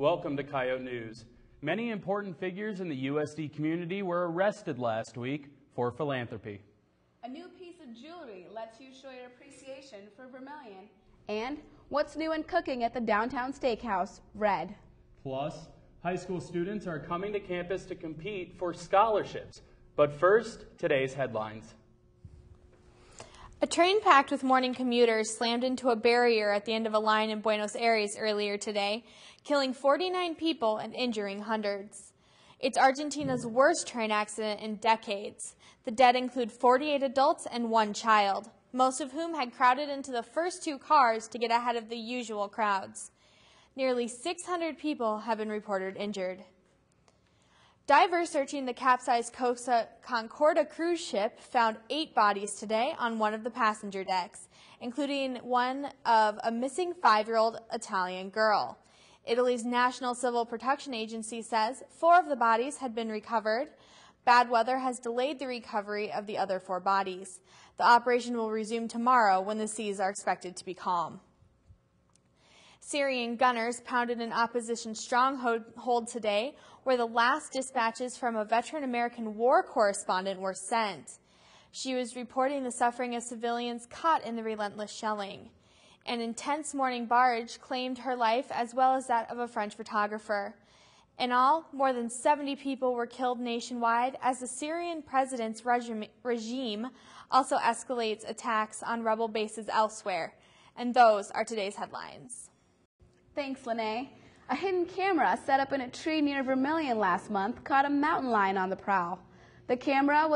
Welcome to Coyote News. Many important figures in the USD community were arrested last week for philanthropy. A new piece of jewelry lets you show your appreciation for Vermillion. And what's new in cooking at the downtown steakhouse, Red. Plus, high school students are coming to campus to compete for scholarships. But first, today's headlines. A train packed with morning commuters slammed into a barrier at the end of a line in Buenos Aires earlier today, killing 49 people and injuring hundreds. It's Argentina's worst train accident in decades. The dead include 48 adults and 1 child, most of whom had crowded into the first 2 cars to get ahead of the usual crowds. Nearly 600 people have been reported injured. Divers searching the capsized Costa Concordia cruise ship found 8 bodies today on one of the passenger decks, including one of a missing 5-year-old Italian girl. Italy's National Civil Protection Agency says 4 of the bodies had been recovered. Bad weather has delayed the recovery of the other 4 bodies. The operation will resume tomorrow when the seas are expected to be calm. Syrian gunners pounded an opposition stronghold today, where the last dispatches from a veteran American war correspondent were sent. She was reporting the suffering of civilians caught in the relentless shelling. An intense morning barrage claimed her life as well as that of a French photographer. In all, more than 70 people were killed nationwide as the Syrian president's regime also escalates attacks on rebel bases elsewhere. And those are today's headlines. Thanks, Lene. A hidden camera set up in a tree near Vermillion last month caught a mountain lion on the prowl. The camera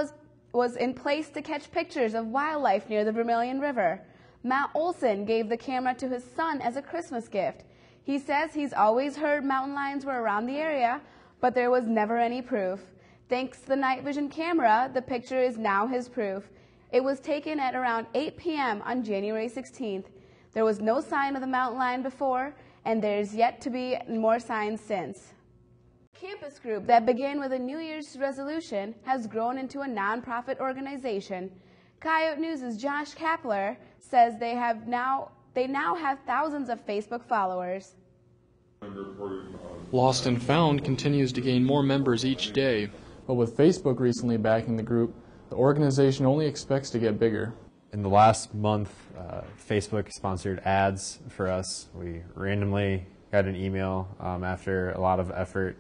was in place to catch pictures of wildlife near the Vermillion River. Matt Olson gave the camera to his son as a Christmas gift. He says he's always heard mountain lions were around the area, but there was never any proof. Thanks to the night vision camera, the picture is now his proof. It was taken at around 8 p.m. on January 16th. There was no sign of the mountain lion before, and there's yet to be more signs since. Campus group that began with a New Year's resolution has grown into a nonprofit organization. Coyote News' Josh Kapler says they now have thousands of Facebook followers. Lost and Found continues to gain more members each day, but with Facebook recently backing the group, the organization only expects to get bigger. In the last month, Facebook sponsored ads for us. We randomly got an email after a lot of effort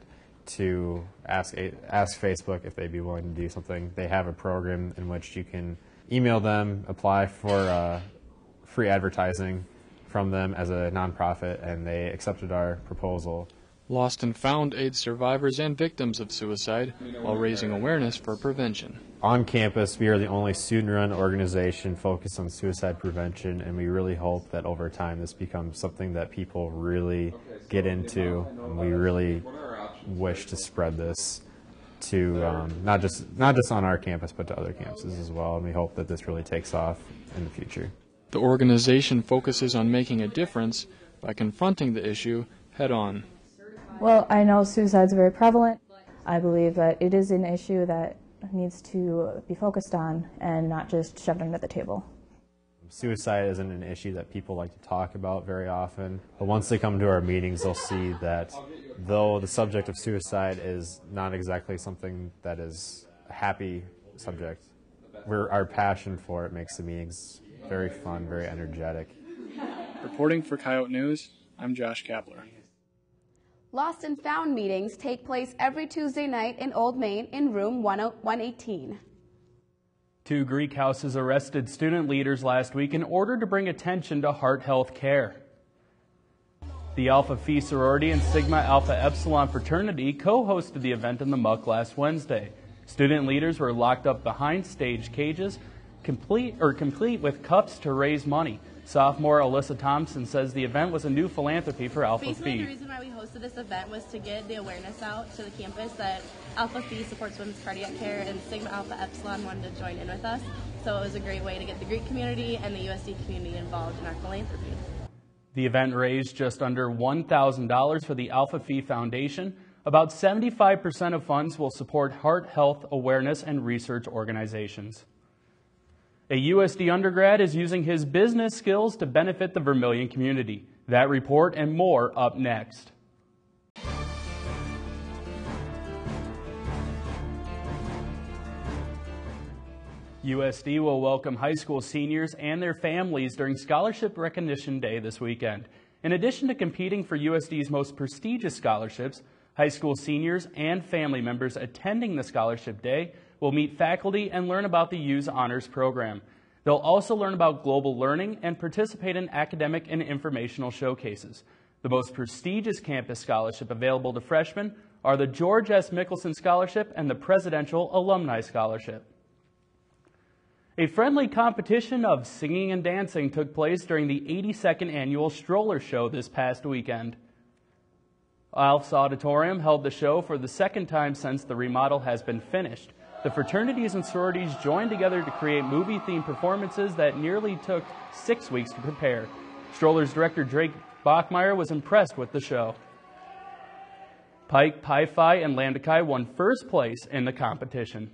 to ask Facebook if they'd be willing to do something. They have a program in which you can email them, apply for free advertising from them as a nonprofit, and they accepted our proposal. Lost and Found aids survivors and victims of suicide while raising awareness for prevention. On campus, we are the only student-run organization focused on suicide prevention, and we really hope that over time this becomes something that people really get into, and we really wish to spread this to not just on our campus, but to other campuses as well, and we hope that this really takes off in the future. The organization focuses on making a difference by confronting the issue head-on. Well, I know suicide is very prevalent. I believe that it is an issue that needs to be focused on and not just shoved under the table. Suicide isn't an issue that people like to talk about very often, but once they come to our meetings, they'll see that though the subject of suicide is not exactly something that is a happy subject, our passion for it makes the meetings very fun, very energetic. Reporting for Coyote News, I'm Josh Kapler. Lost and Found meetings take place every Tuesday night in Old Main in room 118. 2 Greek houses arrested student leaders last week in order to bring attention to heart health care. The Alpha Phi sorority and Sigma Alpha Epsilon fraternity co-hosted the event in the Muck last Wednesday. Student leaders were locked up behind stage cages, complete with cups to raise money. Sophomore Alyssa Thompson says the event was a new philanthropy for Alpha Phi. Basically, the reason why we hosted this event was to get the awareness out to the campus that Alpha Phi supports women's cardiac care, and Sigma Alpha Epsilon wanted to join in with us. So it was a great way to get the Greek community and the USD community involved in our philanthropy. The event raised just under $1,000 for the Alpha Phi Foundation. About 75% of funds will support heart health awareness and research organizations. A USD undergrad is using his business skills to benefit the Vermillion community. That report and more up next. USD will welcome high school seniors and their families during Scholarship Recognition Day this weekend. In addition to competing for USD's most prestigious scholarships, high school seniors and family members attending the Scholarship Day will meet faculty and learn about the U's Honors Program. They'll also learn about global learning and participate in academic and informational showcases. The most prestigious campus scholarship available to freshmen are the George S. Mickelson Scholarship and the Presidential Alumni Scholarship. A friendly competition of singing and dancing took place during the 82nd annual Strollers show this past weekend. Alf's Auditorium held the show for the second time since the remodel has been finished. The fraternities and sororities joined together to create movie-themed performances that nearly took 6 weeks to prepare. Strollers director Drake Bachmeyer was impressed with the show. Pike, Pi Phi, and Lambda Chi won first place in the competition.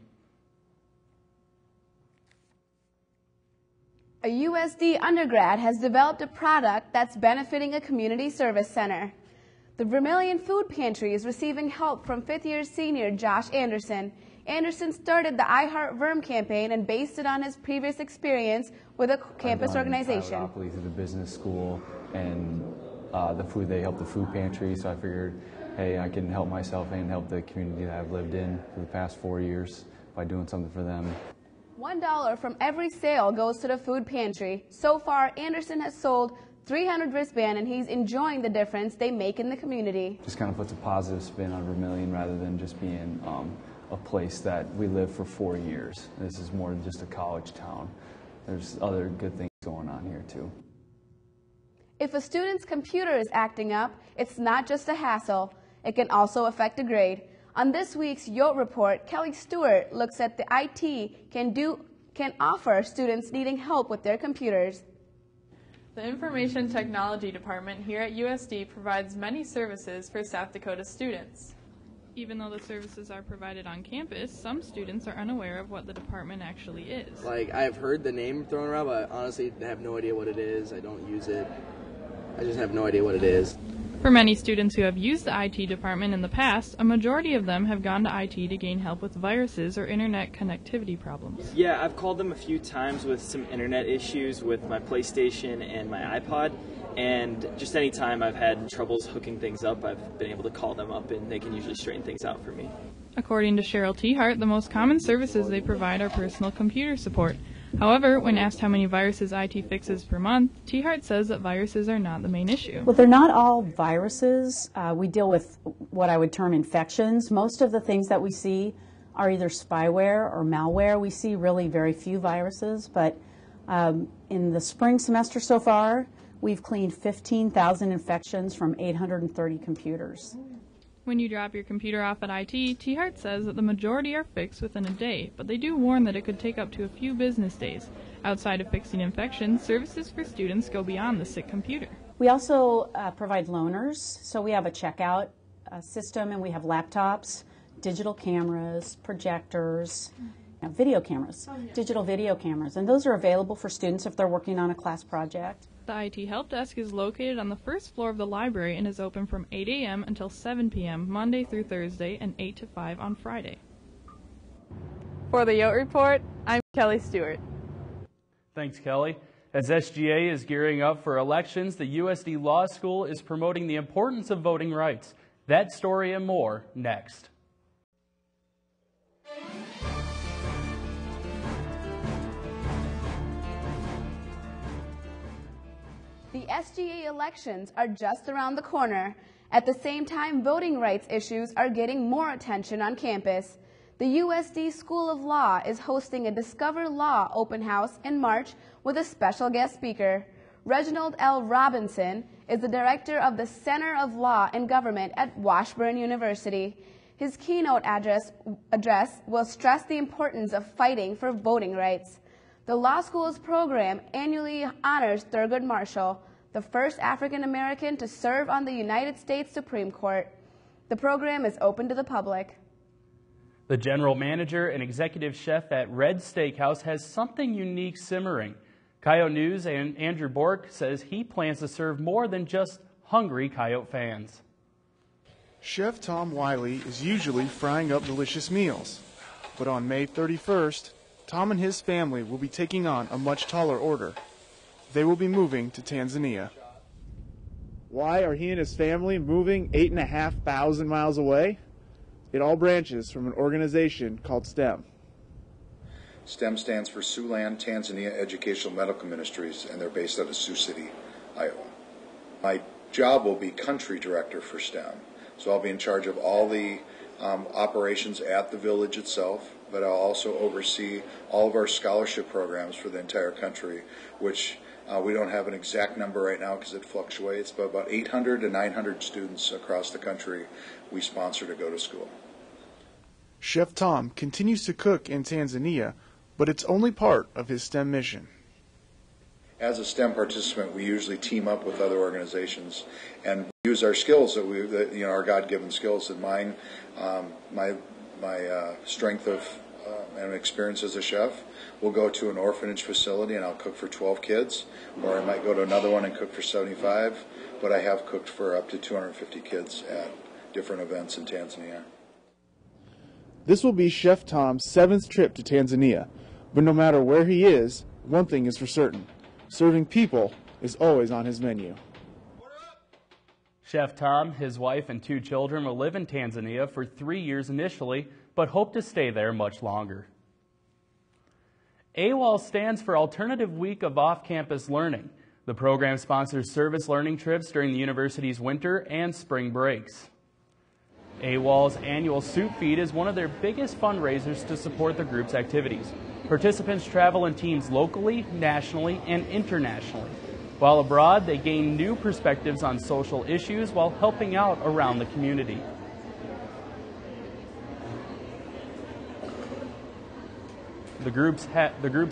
A USD undergrad has developed a product that's benefiting a community service center. The Vermillion Food Pantry is receiving help from fifth-year senior Josh Anderson. Anderson started the I Heart Verm campaign and based it on his previous experience with a campus organization. Through the business school and the food, they help the food pantry, so I figured, hey, I can help myself and help the community that I've lived in for the past 4 years by doing something for them. $1 from every sale goes to the food pantry. So far, Anderson has sold 300 wristbands, and he's enjoying the difference they make in the community. Just kind of puts a positive spin on Vermillion rather than just being a place that we lived for 4 years. This is more than just a college town. There's other good things going on here too. If a student's computer is acting up, it's not just a hassle. It can also affect a grade. On this week's Yote Report, Kelly Stewart looks at the IT can offer students needing help with their computers. The Information Technology Department here at USD provides many services for South Dakota students. Even though the services are provided on campus, some students are unaware of what the department actually is. Like, I've heard the name thrown around, but honestly I have no idea what it is. I don't use it. I just have no idea what it is. For many students who have used the IT department in the past, a majority of them have gone to IT to gain help with viruses or internet connectivity problems. Yeah, I've called them a few times with some internet issues with my PlayStation and my iPod, and just any time I've had troubles hooking things up, I've been able to call them up and they can usually straighten things out for me. According to Cheryl T-Hart, the most common services they provide are personal computer support. However, when asked how many viruses IT fixes per month, T-Hart says that viruses are not the main issue. Well, they're not all viruses. We deal with what I would term infections. Most of the things that we see are either spyware or malware. We see really very few viruses, but in the spring semester so far, we've cleaned 15,000 infections from 830 computers. When you drop your computer off at IT, T-Hart says that the majority are fixed within a day, but they do warn that it could take up to a few business days. Outside of fixing infections, services for students go beyond the sick computer. We also provide loaners, so we have a checkout system, and we have laptops, digital cameras, projectors, video cameras, digital video cameras, and those are available for students if they're working on a class project. The IT Help Desk is located on the first floor of the library and is open from 8 a.m. until 7 p.m. Monday through Thursday and 8 to 5 on Friday. For the Yote Report, I'm Kelly Stewart. Thanks, Kelly. As SGA is gearing up for elections, the USD Law School is promoting the importance of voting rights. That story and more next. The SGA elections are just around the corner. At the same time, voting rights issues are getting more attention on campus. The USD School of Law is hosting a Discover Law open house in March with a special guest speaker. Reginald L. Robinson is the director of the Center of Law and Government at Washburn University. His keynote address will stress the importance of fighting for voting rights. The law school's program annually honors Thurgood Marshall, the first African American to serve on the United States Supreme Court. The program is open to the public. The general manager and executive chef at Red Steakhouse has something unique simmering. Coyote News and Andrew Bork says he plans to serve more than just hungry Coyote fans. Chef Tom Wiley is usually frying up delicious meals, but on May 31st, Tom and his family will be taking on a much taller order. They will be moving to Tanzania. Why are he and his family moving 8,500 miles away? It all branches from an organization called STEM. STEM stands for Siouxland Tanzania Educational Medical Ministries, and they're based out of Sioux City, Iowa. My job will be country director for STEM, so I'll be in charge of all the operations at the village itself, but I'll also oversee all of our scholarship programs for the entire country, which we don't have an exact number right now because it fluctuates, but about 800 to 900 students across the country we sponsor to go to school. Chef Tom continues to cook in Tanzania, but it's only part of his STEM mission. As a STEM participant, we usually team up with other organizations and use our skills our God-given skills. And mine, my strength of and experience as a chef, will go to an orphanage facility and I'll cook for 12 kids, or I might go to another one and cook for 75. But I have cooked for up to 250 kids at different events in Tanzania. This will be Chef Tom's 7th trip to Tanzania, but no matter where he is, one thing is for certain: serving people is always on his menu. Chef Tom, his wife, and 2 children will live in Tanzania for 3 years initially, but hope to stay there much longer. AWOL stands for Alternative Week of Off-Campus Learning. The program sponsors service learning trips during the university's winter and spring breaks. AWOL's annual Soup Feed is one of their biggest fundraisers to support the group's activities. Participants travel in teams locally, nationally, and internationally. While abroad, they gain new perspectives on social issues while helping out around the community. The groups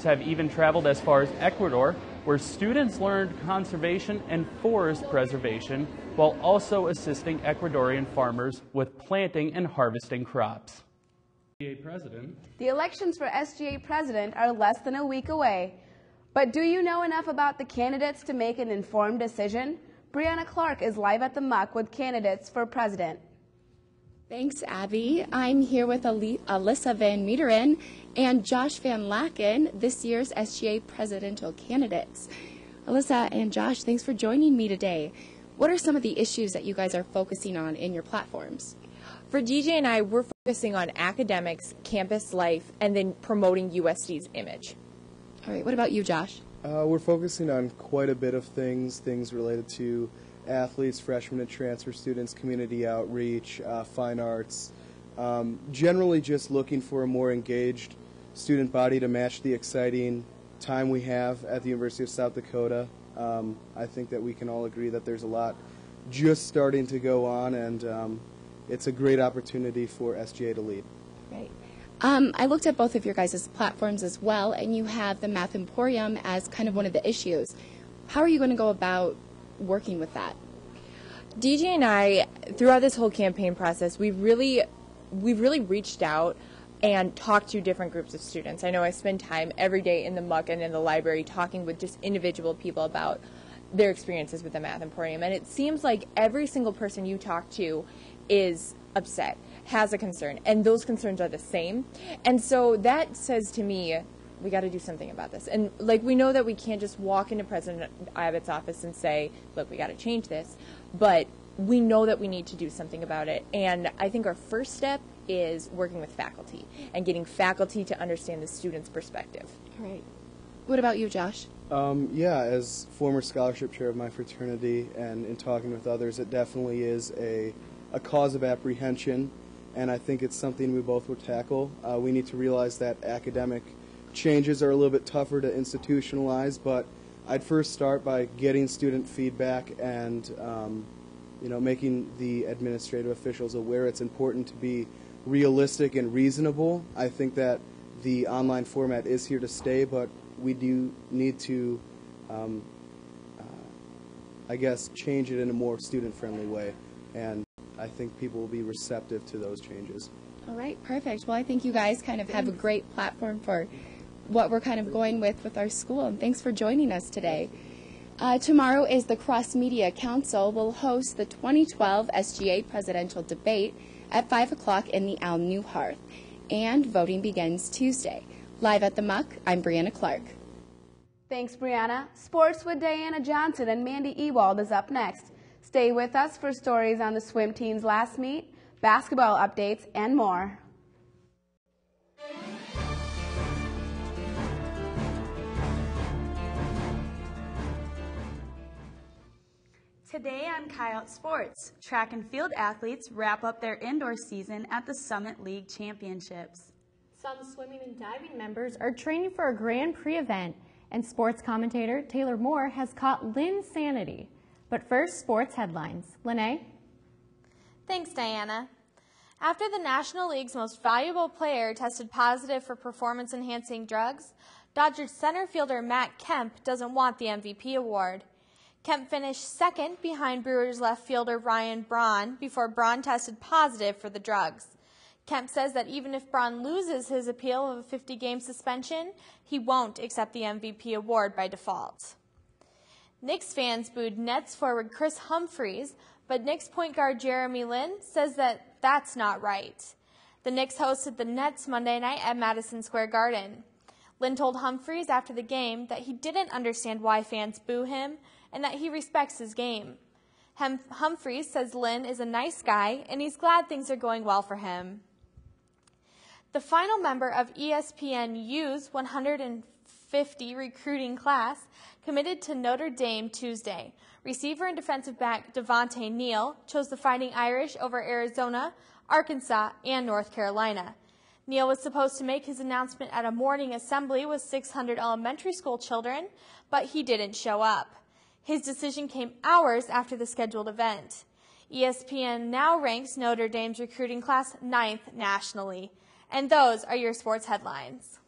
have even traveled as far as Ecuador, where students learned conservation and forest preservation while also assisting Ecuadorian farmers with planting and harvesting crops. The elections for SGA president are less than a week away. But do you know enough about the candidates to make an informed decision? Brianna Clark is live at the Muck with candidates for president. Thanks, Abby. I'm here with Alyssa Van Meeteren and Josh Van Laken, this year's SGA presidential candidates. Alyssa and Josh, thanks for joining me today. What are some of the issues that you guys are focusing on in your platforms? For DJ and I, we're focusing on academics, campus life, and then promoting USD's image. All right, what about you, Josh? We're focusing on quite a bit of things related to athletes, freshmen and transfer students, community outreach, fine arts, generally just looking for a more engaged student body to match the exciting time we have at the University of South Dakota. I think that we can all agree that there's a lot just starting to go on, and it's a great opportunity for SGA to lead. Right. I looked at both of your guys' platforms as well, and you have the Math Emporium as kind of one of the issues. How are you going to go about working with that? DJ and I, throughout this whole campaign process, we've really reached out and talked to different groups of students. I know I spend time every day in the Muck and in the library talking with just individual people about their experiences with the Math Emporium, and it seems like every single person you talk to is upset, has a concern, and those concerns are the same. And so that says to me, we got to do something about this. And like, we know that we can't just walk into President Abbott's office and say, look, we got to change this, but we know that we need to do something about it. And I think our first step is working with faculty and getting faculty to understand the student's perspective. All right. What about you, Josh? Yeah, as former scholarship chair of my fraternity and in talking with others, it definitely is a cause of apprehension, and I think it's something we both will tackle. We need to realize that academic changes are a little bit tougher to institutionalize, but I'd first start by getting student feedback and making the administrative officials aware it's important to be realistic and reasonable. I think that the online format is here to stay, but we do need to, change it in a more student-friendly way, and I think people will be receptive to those changes. All right, perfect. Well, I think you guys kind of have a great platform for what we're kind of going with our school, and thanks for joining us today. Tomorrow is the Cross Media Council will host the 2012 SGA presidential debate at 5 o'clock in the Al Newharth, and voting begins Tuesday. Live at the Muck, I'm Brianna Clark. Thanks, Brianna. Sports with Diana Johnson and Mandy Ewald is up next. Stay with us for stories on the swim team's last meet, basketball updates, and more. Today on Coyote Sports, track and field athletes wrap up their indoor season at the Summit League Championships. Some swimming and diving members are training for a Grand Prix event, and sports commentator Taylor Moore has caught Lynn's sanity. But first, sports headlines. Lene? Thanks, Diana. After the National League's most valuable player tested positive for performance-enhancing drugs, Dodgers center fielder Matt Kemp doesn't want the MVP award. Kemp finished second behind Brewers left fielder Ryan Braun before Braun tested positive for the drugs. Kemp says that even if Braun loses his appeal of a 50-game suspension, he won't accept the MVP award by default. Knicks fans booed Nets forward Chris Humphries, but Knicks point guard Jeremy Lin says that that's not right. The Knicks hosted the Nets Monday night at Madison Square Garden. Lin told Humphries after the game that he didn't understand why fans boo him and that he respects his game. Humphries says Lin is a nice guy and he's glad things are going well for him. The final member of ESPNU's 150 recruiting class committed to Notre Dame Tuesday. Receiver and defensive back Devontae Neal chose the Fighting Irish over Arizona, Arkansas, and North Carolina. Neal was supposed to make his announcement at a morning assembly with 600 elementary school children, but he didn't show up. His decision came hours after the scheduled event. ESPN now ranks Notre Dame's recruiting class 9th nationally. And those are your sports headlines.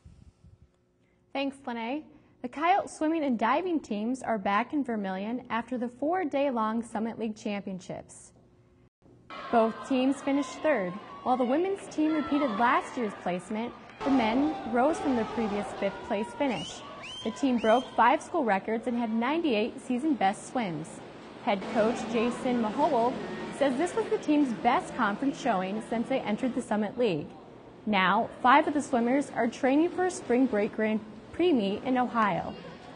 Thanks, Lene. The Coyote swimming and diving teams are back in Vermillion after the 4-day-long Summit League Championships. Both teams finished third. While the women's team repeated last year's placement, the men rose from their previous 5th place finish. The team broke 5 school records and had 98 season best swims. Head coach Jason Mahowold says this was the team's best conference showing since they entered the Summit League. Now, 5 of the swimmers are training for a spring break Grand Prix meet in Ohio.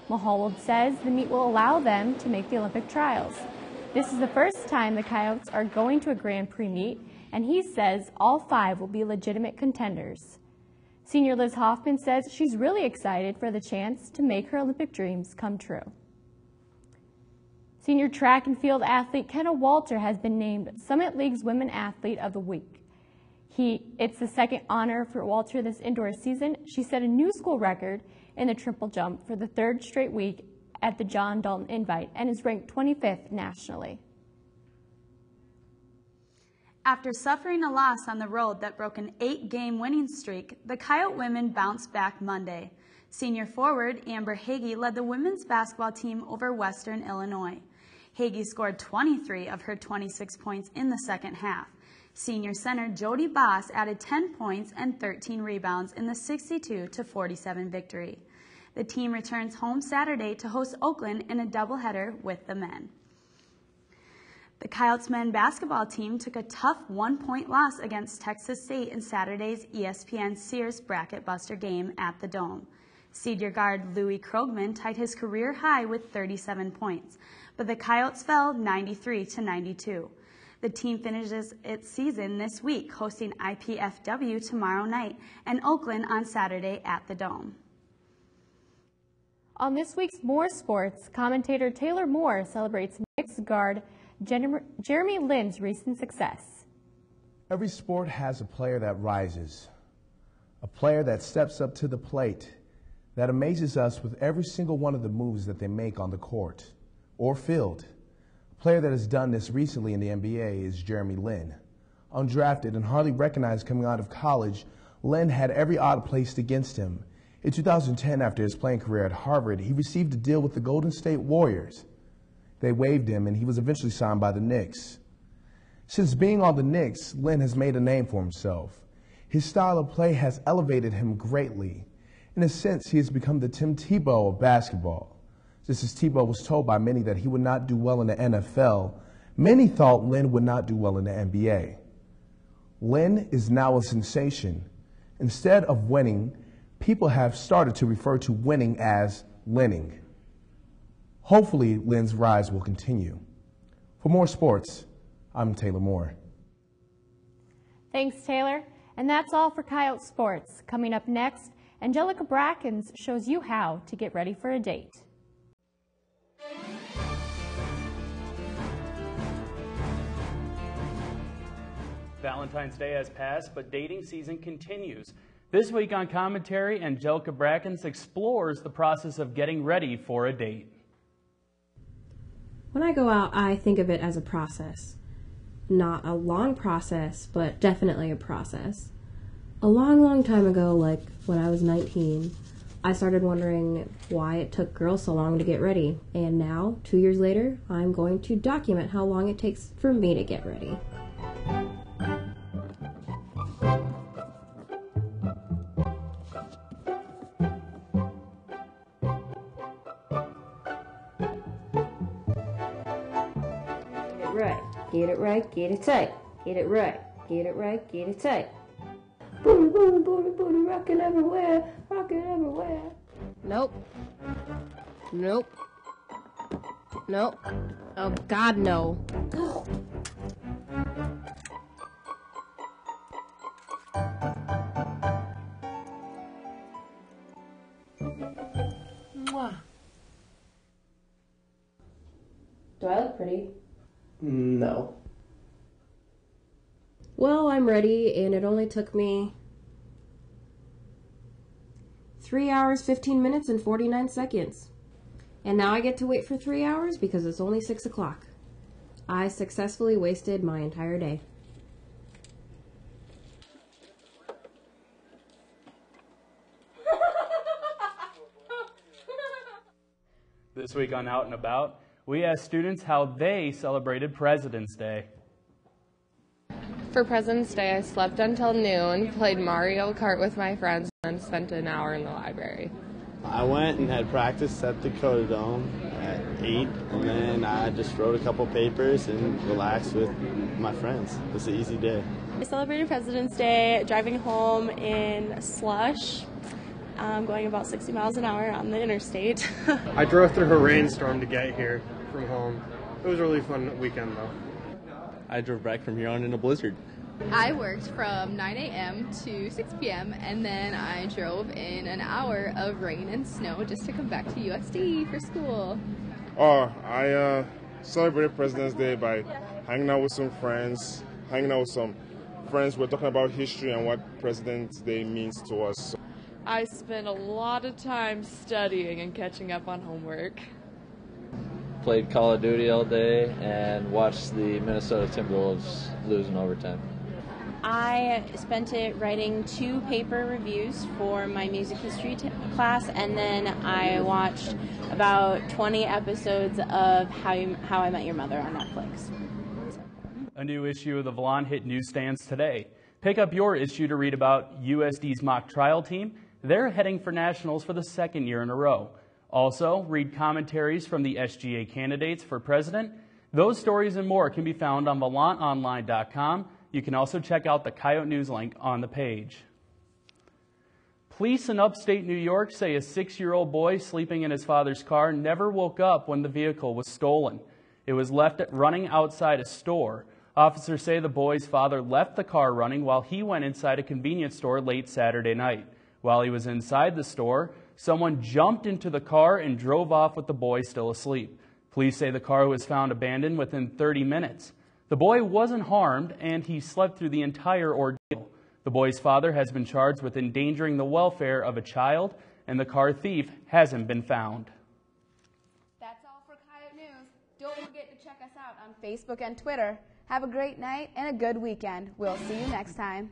Mahowold says the meet will allow them to make the Olympic trials. This is the first time the Coyotes are going to a Grand Prix meet, and he says all 5 will be legitimate contenders. Senior Liz Hoffman says she's really excited for the chance to make her Olympic dreams come true. Senior track and field athlete Kenna Walter has been named Summit League's Women Athlete of the Week. It's the second honor for Walter this indoor season. She set a new school record in the triple jump for the 3rd straight week at the John Dalton Invite and is ranked 25th nationally. After suffering a loss on the road that broke an 8-game winning streak, the Coyote women bounced back Monday. Senior forward Amber Hagee led the women's basketball team over Western Illinois. Hagee scored 23 of her 26 points in the second half. Senior center Jody Boss added 10 points and 13 rebounds in the 62-47 victory. The team returns home Saturday to host Oakland in a doubleheader with the men. The Coyotes men basketball team took a tough 1-point loss against Texas State in Saturday's ESPN Sears Bracket Buster game at the Dome. Senior guard Louis Krogman tied his career high with 37 points, but the Coyotes fell 93-92. The team finishes its season this week, hosting IPFW tomorrow night and Oakland on Saturday at the Dome. On this week's More Sports, commentator Taylor Moore celebrates Knicks guard Jeremy Lin's recent success. Every sport has a player that rises, a player that steps up to the plate, that amazes us with every single one of the moves that they make on the court or field. A player that has done this recently in the NBA is Jeremy Lin. Undrafted and hardly recognized coming out of college, Lin had every odd placed against him. In 2010, after his playing career at Harvard, he received a deal with the Golden State Warriors. They waived him, and he was eventually signed by the Knicks. Since being on the Knicks, Lin has made a name for himself. His style of play has elevated him greatly. In a sense, he has become the Tim Tebow of basketball. Just as Tebow was told by many that he would not do well in the NFL, many thought Lin would not do well in the NBA. Lin is now a sensation. Instead of winning, people have started to refer to winning as Linning. Hopefully, Lynn's rise will continue. For more sports, I'm Taylor Moore. Thanks, Taylor. And that's all for Coyote Sports. Coming up next, Angelica Brackens shows you how to get ready for a date. Valentine's Day has passed, but dating season continues. This week on Commentary, Angelica Brackens explores the process of getting ready for a date. When I go out, I think of it as a process. Not a long process, but definitely a process. A long, long time ago, like when I was 19, I started wondering why it took girls so long to get ready. And now, 2 years later, I'm going to document how long it takes for me to get ready. Get it right, get it tight. Get it right, get it right, get it tight. Booty, booty, booty, booty, rockin' everywhere, rockin' everywhere. Nope. Nope. Nope. Oh, God, no. Mwah. Do I look pretty? No. Well, I'm ready, and it only took me 3 hours, 15 minutes, and 49 seconds. And now I get to wait for 3 hours because it's only 6 o'clock. I successfully wasted my entire day. This week on Out and About, we asked students how they celebrated President's Day. For President's Day, I slept until noon, played Mario Kart with my friends, and spent an hour in the library. I went and had practice at the Coyote Dome at 8, and then I just wrote a couple papers and relaxed with my friends. It was an easy day. I celebrated President's Day driving home in slush, going about 60 miles an hour on the interstate. I drove through a rainstorm to get here from home. It was a really fun weekend, though. I drove back from here on in a blizzard. I worked from 9 a.m. to 6 p.m. and then I drove in an hour of rain and snow just to come back to USD for school. I celebrated President's Day by hanging out with some friends. We're talking about history and what President's Day means to us. I spent a lot of time studying and catching up on homework. Played Call of Duty all day and watched the Minnesota Timberwolves lose in overtime. I spent it writing 2 paper reviews for my music history class, and then I watched about 20 episodes of How I Met Your Mother on Netflix. A new issue of the Volon hit newsstands today. Pick up your issue to read about USD's mock trial team. They're heading for nationals for the 2nd year in a row. Also, read commentaries from the SGA candidates for president. Those stories and more can be found on VolantOnline.com. You can also check out the Coyote News link on the page. Police in upstate New York say a 6-year-old boy sleeping in his father's car never woke up when the vehicle was stolen. It was left running outside a store. Officers say the boy's father left the car running while he went inside a convenience store late Saturday night. While he was inside the store, someone jumped into the car and drove off with the boy still asleep. Police say the car was found abandoned within 30 minutes. The boy wasn't harmed, and he slept through the entire ordeal. The boy's father has been charged with endangering the welfare of a child, and the car thief hasn't been found. That's all for Coyote News. Don't forget to check us out on Facebook and Twitter. Have a great night and a good weekend. We'll see you next time.